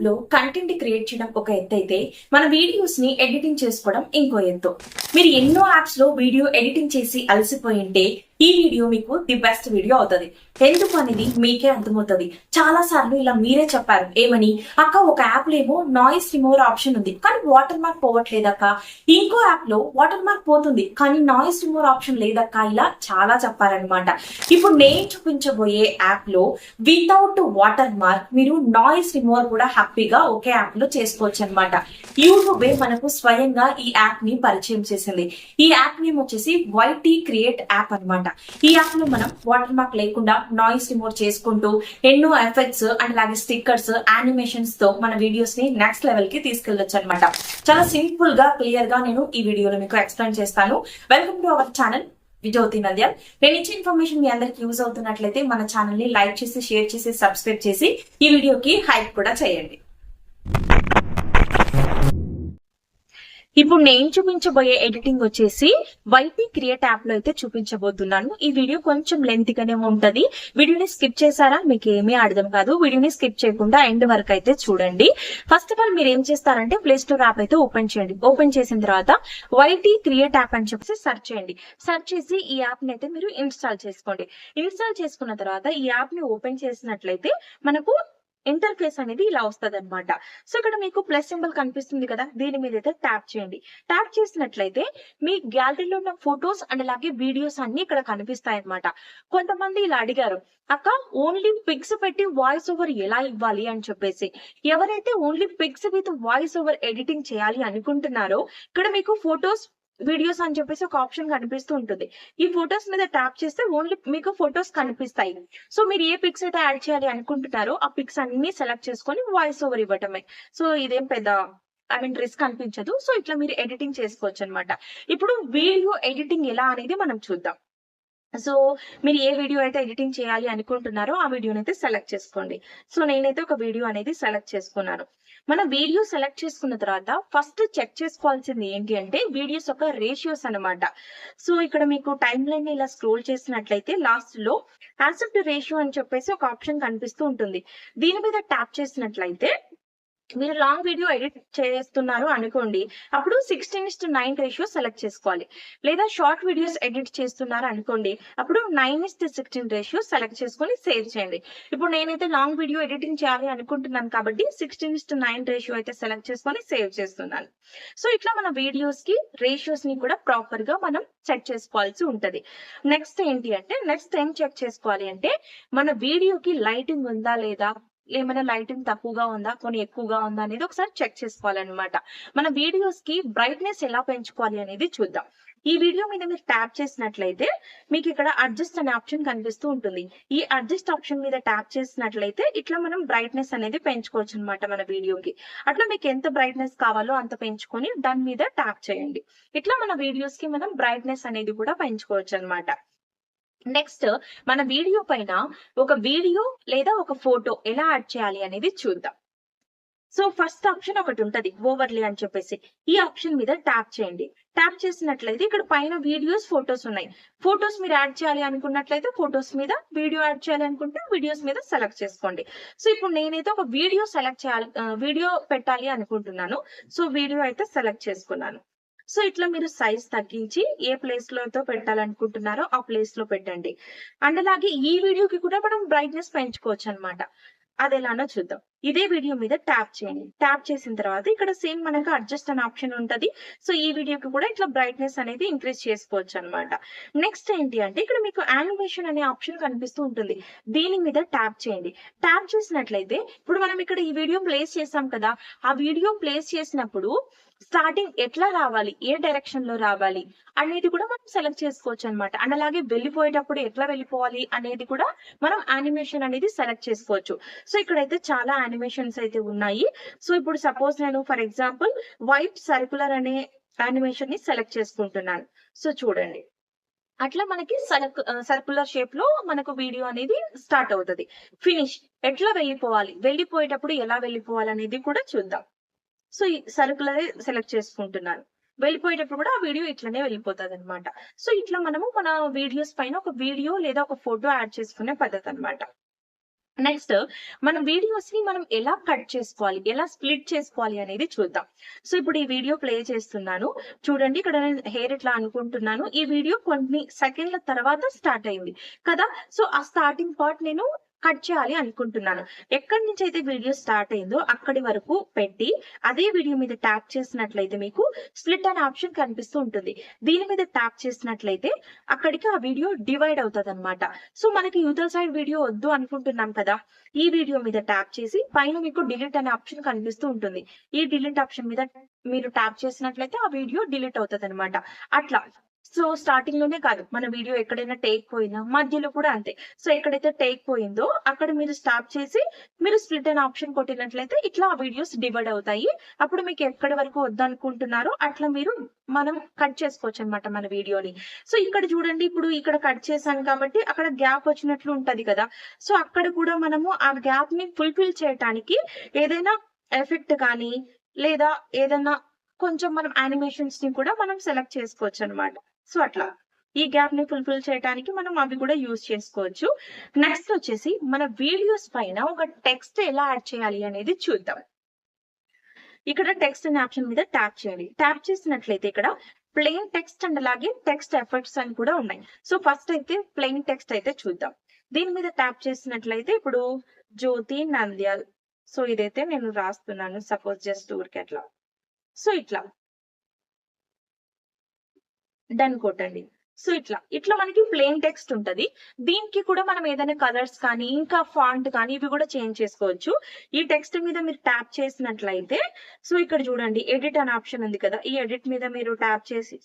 YouTube లో content create చేయడం ఒక ఎత్తు అయితే మన వీడియోస్ ని ఎడిటింగ్ చేసుకోవడం ఇంకో ఎత్తు. మీరు ఎన్నో యాప్స్ లో వీడియో ఎడిటింగ్ చేసి అలసిపోయింటే ఈ వీడియో మీకు ది బెస్ట్ వీడియో అవుతుంది. ఎందుకు అనేది మీకే అర్థమవుతుంది. చాలా సార్లు ఇలా మీరే చెప్పారు, ఏమని అక్క ఒక యాప్ లో ఏమో నాయిస్ రిమూవర్ ఆప్షన్ ఉంది కానీ వాటర్ మార్క్ పోవట్లేదక్క, ఇంకో యాప్ లో వాటర్ మార్క్ పోతుంది కానీ నాయిస్ రిమూవర్ ఆప్షన్ లేదక్క, ఇలా చాలా చెప్పారనమాట. ఇప్పుడు నేను చూపించబోయే యాప్ లో వితౌట్ వాటర్ మార్క్ మీరు నాయిస్ రిమూవర్ కూడా హ్యాపీగా ఒకే యాప్ లో చేసుకోవచ్చు అనమాట. యూట్యూబ్ మనకు స్వయంగా ఈ యాప్ ని పరిచయం చేసింది. ఈ యాప్ నేమ్ వచ్చేసి వైటీ క్రియేట్ యాప్ అనమాట. ఈ యాప్ లో మనం వాటర్ మార్క్ లేకుండా నాయిస్ రిమూవ్ చేసుకుంటూ ఎన్నో ఎఫెక్ట్స్ అండ్ అలాగే స్టిక్కర్స్, యానిమేషన్స్ తో మన వీడియోస్ ని నెక్స్ట్ లెవెల్ కి తీసుకెళ్లొచ్చు అనమాట. చాలా సింపుల్ గా క్లియర్ గా నేను ఈ వీడియోలో మీకు ఎక్స్ప్లెయిన్ చేస్తాను. Welcome to our channel Vijayavathi Nandyal. నేను ఇచ్చే ఇన్ఫర్మేషన్ మీ అందరికి యూజ్ అవుతున్నట్లయితే మన ఛానల్ ని లైక్ చేసి, షేర్ చేసి, సబ్స్క్రైబ్ చేసి ఈ వీడియోకి హైప్ కూడా చేయండి. ఇప్పుడు నేను చూపించబోయే ఎడిటింగ్ వచ్చేసి వైటీ క్రియేట్ యాప్ లో అయితే చూపించబోతున్నాను. ఈ వీడియో కొంచెం లెంత్ గానే ఉంటది. వీడియోని స్కిప్ చేశారా మీకు ఏమీ అర్థం కాదు. వీడియోని స్కిప్ చేయకుండా ఎండ్ వరకు అయితే చూడండి. ఫస్ట్ ఆఫ్ ఆల్ మీరు ఏం చేస్తారంటే ప్లే స్టోర్ యాప్ అయితే ఓపెన్ చేయండి. ఓపెన్ చేసిన తర్వాత వైటీ క్రియేట్ యాప్ అని చెప్పేసి సెర్చ్ చేయండి. సెర్చ్ చేసి ఈ యాప్ ని అయితే మీరు ఇన్స్టాల్ చేసుకోండి. ఇన్స్టాల్ చేసుకున్న తర్వాత ఈ యాప్ ని ఓపెన్ చేసినట్లయితే మనకు ఇంటర్ఫేస్ అనేది ఇలా వస్తుంది అనమాట. సో ఇక్కడ మీకు ప్లస్ సింబల్ కనిపిస్తుంది కదా, దీని మీద అయితే ట్యాప్ చేయండి. ట్యాప్ చేసినట్లయితే మీ గ్యాలరీలో ఉన్న ఫొటోస్ అండ్ అలాగే వీడియోస్ అన్ని ఇక్కడ కనిపిస్తాయి అనమాట. కొంతమంది ఇలా అడిగారు, అక్క ఓన్లీ పిక్స్ పెట్టి వాయిస్ ఓవర్ ఎలా ఇవ్వాలి అని చెప్పేసి. ఎవరైతే only pics with voice over editing చేయాలి అనుకుంటున్నారో ఇక్కడ మీకు ఫొటోస్, వీడియోస్ అని చెప్పేసి ఒక ఆప్షన్ కనిపిస్తూ ఉంటుంది. ఈ ఫొటోస్ మీద ట్యాప్ చేస్తే ఓన్లీ మీకు ఫొటోస్ కనిపిస్తాయి. సో మీరు ఏ పిక్స్ అయితే యాడ్ చేయాలి అనుకుంటున్నారో ఆ పిక్స్ అన్ని సెలెక్ట్ చేసుకొని వాయిస్ ఓవర్ ఇవ్వటమే. సో ఇదేం పెద్ద రిస్క్ అనిపించదు. సో ఇట్లా మీరు ఎడిటింగ్ చేసుకోవచ్చు అనమాట. ఇప్పుడు వీడియో ఎడిటింగ్ ఎలా అనేది మనం చూద్దాం. సో మీరు ఏ వీడియో అయితే ఎడిటింగ్ చేయాలి అనుకుంటున్నారో ఆ వీడియోని అయితే సెలెక్ట్ చేసుకోండి. సో నేనైతే ఒక వీడియో అనేది సెలెక్ట్ చేసుకున్నాను. మన వీడియో సెలెక్ట్ చేసుకున్న తర్వాత ఫస్ట్ చెక్ చేసుకోవాల్సింది ఏంటి అంటే వీడియోస్ యొక్క రేషియోస్ అనమాట. సో ఇక్కడ మీకు టైం లైన్ ఇలా స్క్రోల్ చేసినట్లయితే లాస్ట్ లో యాక్సెప్ట్ రేషియో అని చెప్పేసి ఒక ఆప్షన్ కనిపిస్తూ ఉంటుంది. దీని మీద ట్యాప్ చేసినట్లయితే మీరు లాంగ్ వీడియో ఎడిట్ చేస్తున్నారు అనుకోండి, అప్పుడు 16:9 రేషియో సెలెక్ట్ చేసుకోవాలి. లేదా షార్ట్ వీడియోస్ ఎడిట్ చేస్తున్నారు అనుకోండి, అప్పుడు 9:16 రేషియో సెలెక్ట్ చేసుకొని సేవ్ చేయండి. ఇప్పుడు నేనైతే లాంగ్ వీడియో ఎడిటింగ్ చేయాలి అనుకుంటున్నాను కాబట్టి 16:9 రేషియో అయితే సెలెక్ట్ చేసుకొని సేవ్ చేస్తున్నాను. సో ఇట్లా మన వీడియోస్ కి రేషియోస్ ని కూడా ప్రాపర్ గా మనం సెట్ చేసుకోవాల్సి ఉంటది. నెక్స్ట్ ఏంటి అంటే నెక్స్ట్ ఏం చెక్ చేసుకోవాలి అంటే మన వీడియోకి లైటింగ్ ఉందా లేదా, ఏమైనా లైటింగ్ తక్కువగా ఉందా, కొన్ని ఎక్కువగా ఉందా అనేది ఒకసారి చెక్ చేసుకోవాలన్నమాట. మన వీడియోస్ కి బ్రైట్నెస్ ఎలా పెంచుకోవాలి అనేది చూద్దాం. ఈ వీడియో మీద మీరు ట్యాప్ చేసినట్లయితే మీకు ఇక్కడ అడ్జస్ట్ అనే ఆప్షన్ కనిపిస్తూ ఉంటుంది. ఈ అడ్జస్ట్ ఆప్షన్ మీద ట్యాప్ చేసినట్లయితే ఇట్లా మనం బ్రైట్నెస్ అనేది పెంచుకోవచ్చు అనమాట మన వీడియోకి. అట్లా మీకు ఎంత బ్రైట్నెస్ కావాలో అంత పెంచుకొని దాని మీద ట్యాప్ చేయండి. ఇట్లా మన వీడియోస్ కి మనం బ్రైట్నెస్ అనేది కూడా పెంచుకోవచ్చు అనమాట. నెక్స్ట్ మన వీడియో పైన ఒక వీడియో లేదా ఒక ఫోటో ఎలా యాడ్ చేయాలి అనేది చూద్దాం. సో ఫస్ట్ ఆప్షన్ ఒకటి ఉంటది, ఓవర్లే అని చెప్పేసి. ఈ ఆప్షన్ మీద ట్యాప్ చేయండి. ట్యాప్ చేసినట్లయితే ఇక్కడ పైన వీడియోస్, ఫొటోస్ ఉన్నాయి. ఫొటోస్ మీరు యాడ్ చేయాలి అనుకున్నట్లయితే ఫొటోస్ మీద, వీడియో యాడ్ చేయాలి అనుకుంటే వీడియోస్ మీద సెలెక్ట్ చేసుకోండి. సో ఇప్పుడు నేనైతే ఒక వీడియో సెలెక్ట్ చేయాలి, వీడియో పెట్టాలి అనుకుంటున్నాను. సో వీడియో అయితే సెలెక్ట్ చేసుకున్నాను. సో ఇట్లా మీరు సైజ్ తగ్గించి ఏ ప్లేస్ లో అయితే పెట్టాలనుకుంటున్నారో ఆ ప్లేస్ లో పెట్టండి. అండ్ అలాగే ఈ వీడియోకి కూడా మనం బ్రైట్నెస్ పెంచుకోవచ్చు అనమాట. అది ఎలానో చూద్దాం. ఇదే వీడియో మీద ట్యాప్ చేయండి. ట్యాప్ చేసిన తర్వాత ఇక్కడ సేమ్ మనకు అడ్జస్ట్ అనే ఆప్షన్ ఉంటది. సో ఈ వీడియోకి కూడా ఇట్లా బ్రైట్నెస్ అనేది ఇంక్రీజ్ చేసుకోవచ్చు అనమాట. నెక్స్ట్ ఏంటి అంటే ఇక్కడ మీకు యానిమేషన్ అనే ఆప్షన్ కనిపిస్తూ ఉంటుంది. దీని మీద ట్యాప్ చేయండి. ట్యాప్ చేసినట్లయితే ఇప్పుడు మనం ఇక్కడ ఈ వీడియో ప్లేస్ చేసాం కదా, ఆ వీడియో ప్లేస్ చేసినప్పుడు స్టార్టింగ్ ఎట్లా రావాలి, ఏ డైరెక్షన్ లో రావాలి అనేది కూడా మనం సెలెక్ట్ చేసుకోవచ్చు అనమాట. అండ్ అలాగే వెళ్ళిపోయేటప్పుడు ఎట్లా వెళ్ళిపోవాలి అనేది కూడా మనం యానిమేషన్ అనేది సెలెక్ట్ చేసుకోవచ్చు. సో ఇక్కడైతే చాలా యానిమేషన్స్ అయితే ఉన్నాయి. సో ఇప్పుడు సపోజ్ నేను ఫర్ ఎగ్జాంపుల్ వైట్ సర్కులర్ అనే యానిమేషన్ ని సెలెక్ట్ చేసుకుంటున్నాను. సో చూడండి, అట్లా మనకి సర్కులర్ షేప్ లో మనకు వీడియో అనేది స్టార్ట్ అవుతుంది. ఫినిష్ ఎట్లా వెళ్ళిపోవాలి, వెళ్ళిపోయేటప్పుడు ఎలా వెళ్ళిపోవాలి అనేది కూడా చూద్దాం. సో ఈ సర్కులర్ సెలెక్ట్ చేసుకుంటున్నాను. వెళ్ళిపోయేటప్పుడు కూడా ఆ వీడియో ఇట్లనే వెళ్ళిపోతుంది అనమాట. సో ఇట్లా మనము మన వీడియోస్ పైన ఒక వీడియో లేదా ఒక ఫోటో యాడ్ చేసుకునే పద్ధతి అనమాట. నెక్స్ట్ మన వీడియోస్ ని మనం ఎలా కట్ చేసుకోవాలి, ఎలా స్ప్లిట్ చేసుకోవాలి అనేది చూద్దాం. సో ఇప్పుడు ఈ వీడియో ప్లే చేస్తున్నాను. చూడండి, ఇక్కడ నేను హెయిర్ ఇట్లా అనుకుంటున్నాను. ఈ వీడియో కొన్ని సెకండ్ల తర్వాత స్టార్ట్ అయింది కదా. సో ఆ స్టార్టింగ్ పార్ట్ నేను కట్ చేయాలి అనుకుంటున్నాను. ఎక్కడి నుంచి అయితే వీడియో స్టార్ట్ అయిందో అక్కడి వరకు పెట్టి అదే వీడియో మీద ట్యాప్ చేసినట్లయితే మీకు స్ప్లిట్ అనే ఆప్షన్ కనిపిస్తూ ఉంటుంది. దీని మీద ట్యాప్ చేసినట్లయితే అక్కడికి ఆ వీడియో డివైడ్ అవుతుంది అనమాట. సో మనకి యూజర్ సైడ్ వీడియో వద్దు అనుకుంటున్నాం కదా, ఈ వీడియో మీద ట్యాప్ చేసి పైన మీకు డిలీట్ అనే ఆప్షన్ కనిపిస్తూ ఉంటుంది. ఈ డిలీట్ ఆప్షన్ మీద మీరు ట్యాప్ చేసినట్లయితే ఆ వీడియో డిలీట్ అవుతుంది అనమాట. అట్లా సో స్టార్టింగ్ లోనే కాదు, మన వీడియో ఎక్కడైనా టేక్ పోయినా మధ్యలో కూడా అంతే. సో ఎక్కడైతే టేక్ పోయిందో అక్కడ మీరు స్టాప్ చేసి మీరు స్ప్లిట్ అనే ఆప్షన్ కొట్టినట్లయితే ఇట్లా ఆ వీడియోస్ డివైడ్ అవుతాయి. అప్పుడు మీకు ఎక్కడి వరకు వద్దనుకుంటున్నారో అట్లా మీరు మనం కట్ చేసుకోవచ్చు అనమాట మన వీడియోని. సో ఇక్కడ చూడండి, ఇప్పుడు ఇక్కడ కట్ చేశాను కాబట్టి అక్కడ గ్యాప్ వచ్చినట్లు ఉంటది కదా. సో అక్కడ కూడా మనము ఆ గ్యాప్ ని ఫుల్ఫిల్ చేయడానికి ఏదైనా ఎఫెక్ట్ కానీ లేదా ఏదైనా కొంచెం మనం యానిమేషన్స్ ని కూడా మనం సెలెక్ట్ చేసుకోవచ్చు అనమాట. సో అట్లా ఈ గ్యాప్ ని ఫుల్ఫిల్ చేయడానికి మనం అవి కూడా యూజ్ చేసుకోవచ్చు. నెక్స్ట్ వచ్చేసి మన వీడియోస్ పైన ఒక టెక్స్ట్ ఎలా యాడ్ చేయాలి అనేది చూద్దాం. ఇక్కడ టెక్స్ట్ అనే ఆప్షన్ మీద ట్యాప్ చేయండి. ట్యాప్ చేసినట్లయితే ఇక్కడ ప్లెయిన్ టెక్స్ట్ అండ్ అలాగే టెక్స్ట్ ఎఫెక్ట్స్ అని కూడా ఉన్నాయి. సో ఫస్ట్ అయితే ప్లెయిన్ టెక్స్ట్ అయితే చూద్దాం. దీని మీద ట్యాప్ చేసినట్లయితే ఇప్పుడు జ్యోతి నంద్యాల్, సో ఇదైతే నేను రాస్తున్నాను సపోజ్ జస్ట్ ఊరికే అట్లా. సో ఇట్లా డన్ కొట్టండి. సో ఇట్లా మనకి ప్లెయిన్ టెక్స్ట్ ఉంటది. దీనికి కూడా మనం ఏదైనా కలర్స్ కానీ ఇంకా ఫాంట్ కానీ ఇవి కూడా చేంజ్ చేసుకోవచ్చు. ఈ టెక్స్ట్ మీద మీరు ట్యాప్ చేసినట్లయితే సో ఇక్కడ చూడండి ఎడిట్ అనే ఆప్షన్ ఉంది కదా, ఈ ఎడిట్ మీద మీరు ట్యాప్ చేసి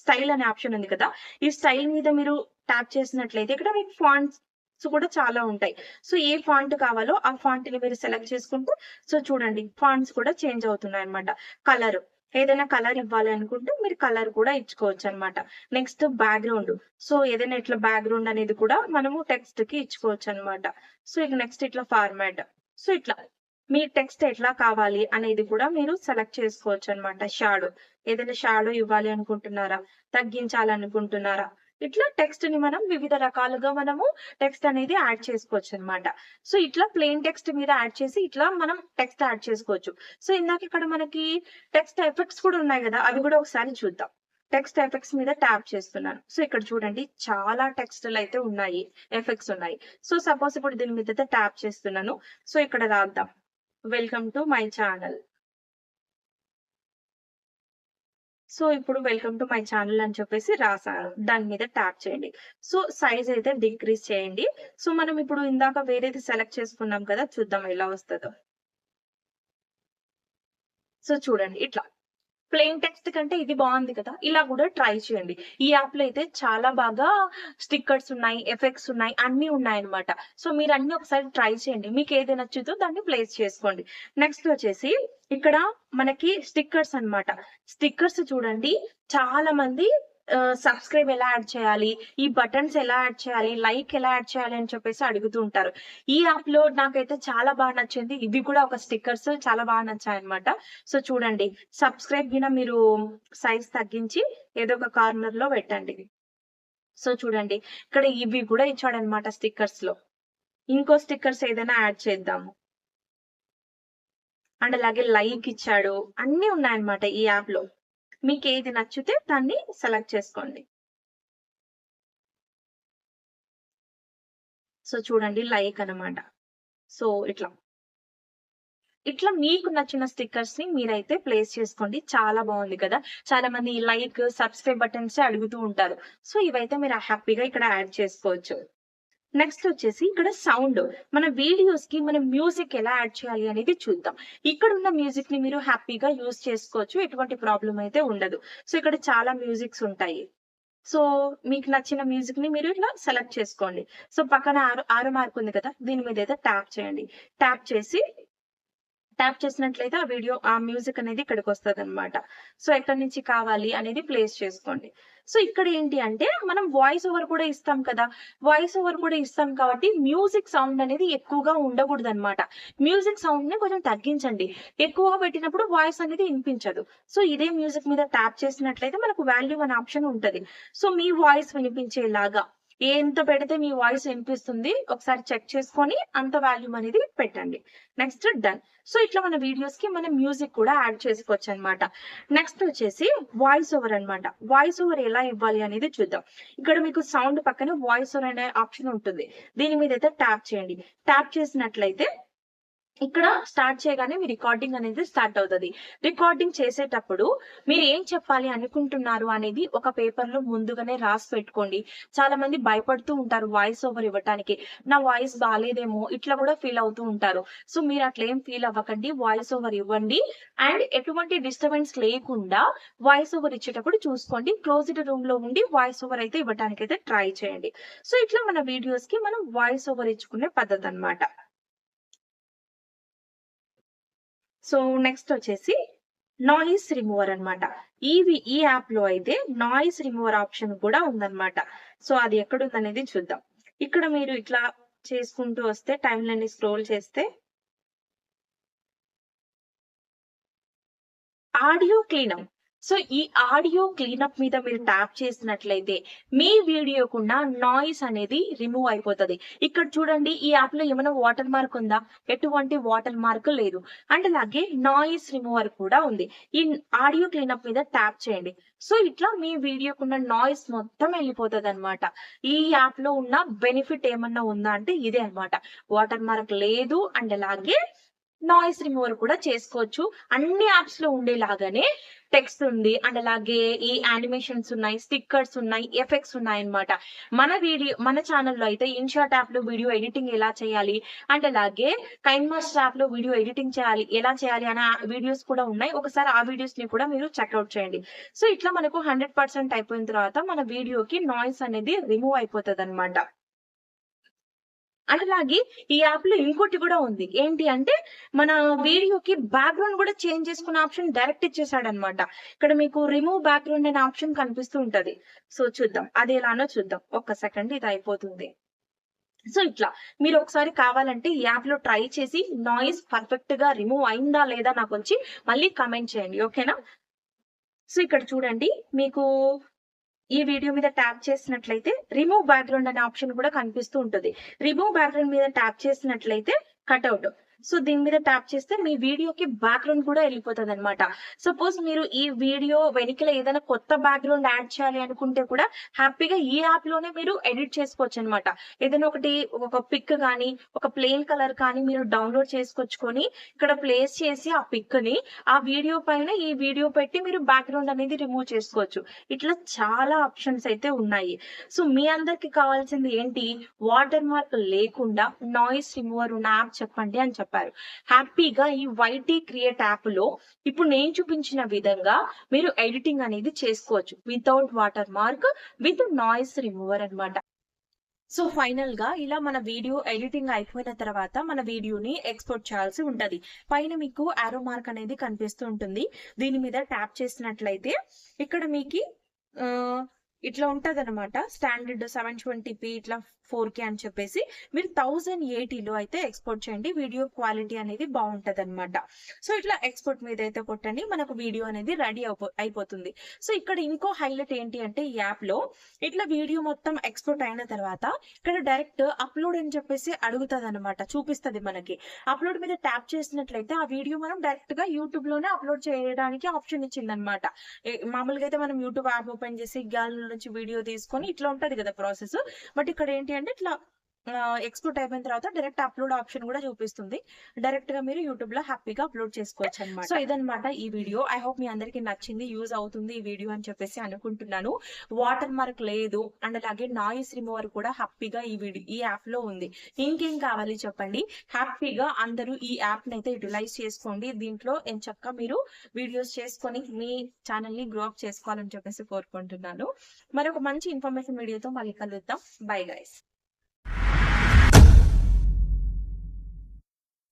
స్టైల్ అనే ఆప్షన్ ఉంది కదా, ఈ స్టైల్ మీద మీరు ట్యాప్ చేసినట్లయితే ఇక్కడ మీకు ఫాంట్స్ కూడా చాలా ఉంటాయి. సో ఏ ఫాంట్ కావాలో ఆ ఫాంట్ ని మీరు సెలెక్ట్ చేసుకుంటూ సో చూడండి ఫాంట్స్ కూడా చేంజ్ అవుతున్నాయి అనమాట. కలర్ ఏదైనా కలర్ ఇవ్వాలి అనుకుంటే మీరు కలర్ కూడా ఇచ్చుకోవచ్చు అనమాట. నెక్స్ట్ బ్యాక్గ్రౌండ్, సో ఏదైనా ఇట్లా బ్యాక్గ్రౌండ్ అనేది కూడా మనము టెక్స్ట్ కి ఇచ్చుకోవచ్చు అనమాట. సో ఇక నెక్స్ట్ ఇట్లా ఫార్మాట్, సో ఇట్లా మీ టెక్స్ట్ ఎట్లా కావాలి అనేది కూడా మీరు సెలెక్ట్ చేసుకోవచ్చు అనమాట. షాడో, ఏదైనా షాడో ఇవ్వాలి అనుకుంటున్నారా, తగ్గించాలనుకుంటున్నారా, ఇట్లా టెక్స్ట్ ని మనం వివిధ రకాలుగా మనము టెక్స్ట్ అనేది యాడ్ చేసుకోవచ్చు అనమాట. సో ఇట్లా ప్లెయిన్ టెక్స్ట్ మీద యాడ్ చేసి ఇట్లా మనం టెక్స్ట్ యాడ్ చేసుకోవచ్చు. సో ఇందాక ఇక్కడ మనకి టెక్స్ట్ ఎఫెక్ట్స్ కూడా ఉన్నాయి కదా, అవి కూడా ఒకసారి చూద్దాం. టెక్స్ట్ ఎఫెక్ట్స్ మీద ట్యాప్ చేస్తున్నాను. సో ఇక్కడ చూడండి చాలా టెక్స్ట్లు అయితే ఉన్నాయి, ఎఫెక్ట్స్ ఉన్నాయి. సో సపోజ్ ఇప్పుడు దీని మీద ట్యాప్ చేస్తున్నాను. సో ఇక్కడ రాద్దాం welcome to my channel. So ఇప్పుడు వెల్కమ్ టు మై ఛానల్ అని చెప్పేసి రాసాను. దాని మీద ట్యాప్ చేయండి. సో సైజ్ అయితే డిక్రీజ్ చేయండి. సో మనం ఇప్పుడు ఇందాక వేరేది సెలెక్ట్ చేసుకున్నాం కదా, చూద్దాం ఎలా వస్తుందో. సో చూడండి ఇట్లా ప్లెయిన్ టెక్స్ట్ కంటే ఇది బాగుంది కదా, ఇలా కూడా ట్రై చేయండి. ఈ యాప్ లో అయితే చాలా బాగా స్టిక్కర్స్ ఉన్నాయి, ఎఫెక్ట్స్ ఉన్నాయి, అన్ని ఉన్నాయి అనమాట. సో మీరు అన్ని ఒకసారి ట్రై చేయండి, మీకు ఏది నచ్చుతో దాన్ని ప్లేస్ చేసుకోండి. నెక్స్ట్ వచ్చేసి ఇక్కడ మనకి స్టిక్కర్స్ అన్నమాట. స్టిక్కర్స్ చూడండి, చాలా మంది సబ్స్క్రైబ్ ఎలా యాడ్ చేయాలి, ఈ బటన్స్ ఎలా యాడ్ చేయాలి, లైక్ ఎలా యాడ్ చేయాలి అని చెప్పేసి అడుగుతూ ఉంటారు. ఈ యాప్ లో నాకైతే చాలా బాగా నచ్చింది. ఇవి కూడా ఒక స్టిక్కర్స్ చాలా బాగా నచ్చాయి అనమాట. సో చూడండి, సబ్స్క్రైబ్ గిన మీరు సైజ్ తగ్గించి ఏదో ఒక కార్నర్ లో పెట్టండి. సో చూడండి ఇక్కడ ఇవి కూడా ఇచ్చాడనమాట స్టిక్కర్స్ లో. ఇంకో స్టిక్కర్స్ ఏదైనా యాడ్ చేద్దాము. అండ్ అలాగే లైక్ ఇచ్చాడు, అన్ని ఉన్నాయన్నమాట ఈ యాప్ లో. మీకు ఏది నచ్చితే దాన్ని సెలెక్ట్ చేసుకోండి. సో చూడండి లైక్ అన్నమాట. సో ఇట్లా మీకు నచ్చిన స్టిక్కర్స్ ని మీరైతే ప్లేస్ చేసుకోండి. చాలా బాగుంది కదా. చాలా మంది లైక్, సబ్స్క్రైబ్ బటన్స్ అడుగుతూ ఉంటారు. సో ఇవైతే మీరు హ్యాపీగా ఇక్కడ యాడ్ చేసుకోవచ్చు. నెక్స్ట్ వచ్చేసి ఇక్కడ సౌండ్, మన వీడియోస్ కి మనం మ్యూజిక్ ఎలా యాడ్ చేయాలి అనేది చూద్దాం. ఇక్కడ ఉన్న మ్యూజిక్ ని మీరు హ్యాపీగా యూజ్ చేసుకోవచ్చు, ఎటువంటి ప్రాబ్లం అయితే ఉండదు. సో ఇక్కడ చాలా మ్యూజిక్స్ ఉంటాయి. సో మీకు నచ్చిన మ్యూజిక్ ని మీరు ఇట్లా సెలెక్ట్ చేసుకోండి. సో పక్కన ఆరో మార్క్ ఉంది కదా, దీని మీద అయితే ట్యాప్ చేయండి. ట్యాప్ చేసినట్లయితే ఆ వీడియో, ఆ మ్యూజిక్ అనేది ఇక్కడికి వస్తుంది అనమాట. సో ఎక్కడి నుంచి కావాలి అనేది ప్లేస్ చేసుకోండి. సో ఇక్కడ ఏంటి అంటే మనం వాయిస్ ఓవర్ కూడా ఇస్తాం కదా, వాయిస్ ఓవర్ కూడా ఇస్తాం కాబట్టి మ్యూజిక్ సౌండ్ అనేది ఎక్కువగా ఉండకూడదు అనమాట. మ్యూజిక్ సౌండ్ ని కొంచెం తగ్గించండి. ఎక్కువగా పెట్టినప్పుడు వాయిస్ అనేది వినిపించదు. సో ఇదే మ్యూజిక్ మీద ట్యాప్ చేసినట్లయితే మనకు వాల్యూమ్ అనే ఆప్షన్ ఉంటది. సో మీ వాయిస్ వినిపించేలాగా ఎంత పెడితే మీ వాయిస్ వినిపిస్తుంది ఒకసారి చెక్ చేసుకొని అంత వాల్యూమ్ అనేది పెట్టండి. Next done. సో ఇట్లా మన వీడియోస్ కి మనం మ్యూజిక్ కూడా యాడ్ చేసుకోవచ్చు అనమాట. నెక్స్ట్ వచ్చేసి వాయిస్ ఓవర్ అనమాట. వాయిస్ ఓవర్ ఎలా ఇవ్వాలి అనేది చూద్దాం. ఇక్కడ మీకు సౌండ్ పక్కన వాయిస్ ఓవర్ అనే ఆప్షన్ ఉంటుంది. దీని మీద అయితే ట్యాప్ చేయండి. ట్యాప్ చేసినట్లయితే ఇక్కడ స్టార్ట్ చేయగానే మీ రికార్డింగ్ అనేది స్టార్ట్ అవుతుంది. రికార్డింగ్ చేసేటప్పుడు మీరు ఏం చెప్పాలి అనుకుంటున్నారు అనేది ఒక పేపర్ లో ముందుగానే రాసి పెట్టుకోండి. చాలా మంది భయపడుతూ ఉంటారు వాయిస్ ఓవర్ ఇవ్వటానికి. నా వాయిస్ బాగాలేదేమో ఇట్లా కూడా ఫీల్ అవుతూ ఉంటారు. సో మీరు అట్లా ఏం ఫీల్ అవ్వకండి, వాయిస్ ఓవర్ ఇవ్వండి. అండ్ ఎటువంటి డిస్టర్బెన్స్ లేకుండా వాయిస్ ఓవర్ ఇచ్చేటప్పుడు చూసుకోండి. క్లోజ్డ్ రూమ్ లో ఉండి వాయిస్ ఓవర్ అయితే ఇవ్వడానికి అయితే ట్రై చేయండి. సో ఇట్లా మన వీడియోస్ కి మనం వాయిస్ ఓవర్ ఇచ్చుకునే పద్ధతి అన్నమాట. సో నెక్స్ట్ వచ్చేసి నాయిస్ రిమూవర్ అనమాట. ఈ యాప్ లో అయితే నాయిస్ రిమూవర్ ఆప్షన్ కూడా ఉందన్నమాట. సో అది ఎక్కడుందనేది చూద్దాం. ఇక్కడ మీరు ఇట్లా చేసుకుంటూ వస్తే టైం లైన్ స్క్రోల్ చేస్తే ఆడియో క్లీనప్. సో ఈ ఆడియో క్లీనప్ మీద మీరు ట్యాప్ చేసినట్లయితే మీ వీడియోకున్న నాయిస్ అనేది రిమూవ్ అయిపోతుంది. ఇక్కడ చూడండి ఈ యాప్ లో ఏమైనా వాటర్ మార్క్ ఉందా? ఎటువంటి వాటర్ మార్క్ లేదు. అండ్ అలాగే నాయిస్ రిమూవర్ కూడా ఉంది. ఈ ఆడియో క్లీనప్ మీద ట్యాప్ చేయండి. సో ఇట్లా మీ వీడియోకున్న నాయిస్ మొత్తం వెళ్ళిపోతుంది అనమాట. ఈ యాప్ లో ఉన్న బెనిఫిట్ ఏమన్నా ఉందా అంటే ఇదే అనమాట. వాటర్ మార్క్ లేదు. అండ్ అలాగే నాయిస్ రిమూవర్ కూడా చేసుకోవచ్చు. అన్ని యాప్స్ లో ఉండేలాగానే టెక్స్ట్ ఉంది. అండ్ అలాగే ఈ యానిమేషన్స్ ఉన్నాయి, స్టిక్కర్స్ ఉన్నాయి, ఎఫెక్ట్స్ ఉన్నాయి అన్నమాట. మన ఛానల్లో అయితే ఇన్షాట్ యాప్ లో వీడియో ఎడిటింగ్ ఎలా చేయాలి, అండ్ అలాగే కైన్మాస్టర్ యాప్ లో వీడియో ఎడిటింగ్ ఎలా చేయాలి అనే వీడియోస్ కూడా ఉన్నాయి. ఒకసారి ఆ వీడియోస్ ని కూడా మీరు చెక్అవుట్ చేయండి. సో ఇట్లా మనకు 100% అయిపోయిన తర్వాత మన వీడియోకి నాయిస్ అనేది రిమూవ్ అయిపోతుంది అనమాట. అలాగే ఈ యాప్ లో ఇంకోటి కూడా ఉంది. ఏంటి అంటే మన వీడియోకి బ్యాక్గ్రౌండ్ కూడా చేంజ్ చేసుకునే ఆప్షన్ డైరెక్ట్ ఇచ్చేసాడు అనమాట. ఇక్కడ మీకు రిమూవ్ బ్యాక్గ్రౌండ్ అనే ఆప్షన్ కనిపిస్తూ ఉంటది. సో చూద్దాం అది ఎలానో చూద్దాం. ఒక్క సెకండ్ ఇది అయిపోతుంది. సో ఇట్లా మీరు ఒకసారి కావాలంటే ఈ యాప్ లో ట్రై చేసి నాయిస్ పర్ఫెక్ట్ గా రిమూవ్ అయిందా లేదా నాకు వచ్చి మళ్ళీ కమెంట్ చేయండి. ఓకేనా? సో ఇక్కడ చూడండి మీకు ఈ వీడియో మీద ట్యాప్ చేసినట్లయితే రిమూవ్ బ్యాక్గ్రౌండ్ అనే ఆప్షన్ కూడా కనిపిస్తూ ఉంటుంది. రిమూవ్ బ్యాక్గ్రౌండ్ మీద ట్యాప్ చేసినట్లయితే కట్అవుట్. సో దీని మీద ట్యాప్ చేస్తే మీ వీడియోకి బ్యాక్గ్రౌండ్ కూడా వెళ్ళిపోతుంది అనమాట. సపోజ్ మీరు ఈ వీడియో వెనుకల ఏదైనా కొత్త బ్యాక్గ్రౌండ్ యాడ్ చేయాలి అనుకుంటే కూడా హ్యాపీగా ఈ యాప్ లోనే మీరు ఎడిట్ చేసుకోవచ్చు అనమాట. ఏదైనా ఒక పిక్ కానీ ఒక ప్లెయిన్ కలర్ కానీ మీరు డౌన్లోడ్ చేసుకొచ్చుకొని ఇక్కడ ప్లేస్ చేసి ఆ పిక్ ని ఆ వీడియో పైన ఈ వీడియో పెట్టి మీరు బ్యాక్గ్రౌండ్ అనేది రిమూవ్ చేసుకోవచ్చు. ఇట్లా చాలా ఆప్షన్స్ అయితే ఉన్నాయి. సో మీ అందరికి కావాల్సింది ఏంటి? వాటర్ మార్క్ లేకుండా నాయిస్ రిమూవర్ ఉన్న యాప్ చెప్పండి అని చెప్పారు. హ్యాపీగా ఈ వైటీ క్రియేట్ యాప్ లో ఇప్పుడు నేను చూపించిన విధంగా మీరు ఎడిటింగ్ అనేది చేసుకోవచ్చు without water mark, with noise remover అన్నమాట. సో ఫైనల్ గా ఇలా మన వీడియో ఎడిటింగ్ అయిపోయిన తర్వాత మన వీడియోని ఎక్స్పోర్ట్ చేయాల్సి ఉంటది. పైన మీకు ఆరో మార్క్ అనేది కనిపిస్తూ ఉంటుంది. దీని మీద ట్యాప్ చేసినట్లయితే ఇక్కడ మీకు ఇట్లా ఉంటది అనమాట. స్టాండర్డ్ 720p ఇట్లా 4K అని చెప్పేసి మీరు 1080లో అయితే ఎక్స్పోర్ట్ చేయండి. వీడియో క్వాలిటీ అనేది బాగుంటది అనమాట. సో ఇట్లా ఎక్స్పోర్ట్ మీద అయితే కొట్టండి, మనకు వీడియో అనేది రెడీ అయిపోతుంది. సో ఇక్కడ ఇంకో హైలైట్ ఏంటి అంటే ఈ యాప్ లో ఇట్లా వీడియో మొత్తం ఎక్స్పోర్ట్ అయిన తర్వాత ఇక్కడ డైరెక్ట్ అప్లోడ్ అని చెప్పేసి అడుగుతుంది అనమాట, చూపిస్తుంది మనకి. అప్లోడ్ మీద ట్యాప్ చేసినట్లయితే ఆ వీడియో మనం డైరెక్ట్ గా యూట్యూబ్ లోనే అప్లోడ్ చేయడానికి ఆప్షన్ ఇచ్చింది అనమాట. మామూలుగా అయితే మనం యూట్యూబ్ యాప్ ఓపెన్ చేసి గ్యాలరీ నుంచి వీడియో తీసుకొని ఇట్లా ఉంటది కదా ప్రాసెస్. బట్ ఇక్కడ ఏంటి అంటే ఇట్లా ఎక్స్పోర్ట్ అయిపోయిన తర్వాత డైరెక్ట్ అప్లోడ్ ఆప్షన్ కూడా చూపిస్తుంది. డైరెక్ట్ గా మీరు యూట్యూబ్ లో హ్యాపీగా అప్లోడ్ చేసుకోవచ్చు అనమాట. సో ఇదనమాట ఈ వీడియో. ఐ హోప్ మీ అందరికి నచ్చింది, యూజ్ అవుతుంది ఈ వీడియో అని చెప్పేసి అనుకుంటున్నాను. వాటర్ మార్క్ లేదు అండ్ అలాగే నాయిస్ రిమూవర్ కూడా హ్యాపీగా ఈ యాప్ లో ఉంది. ఇంకేం కావాలి చెప్పండి? హ్యాపీగా అందరూ ఈ యాప్ ని అయితే యూటిలైజ్ చేసుకోండి. దీంట్లో ఎంచక్కా మీరు వీడియోస్ చేసుకొని మీ ఛానల్ ని గ్రో అప్ చేసుకోవాలని చెప్పేసి కోరుకుంటున్నాను. మరొక మంచి ఇన్ఫర్మేషన్ వీడియోతో మళ్ళీ కలుద్దాం. Bye guys.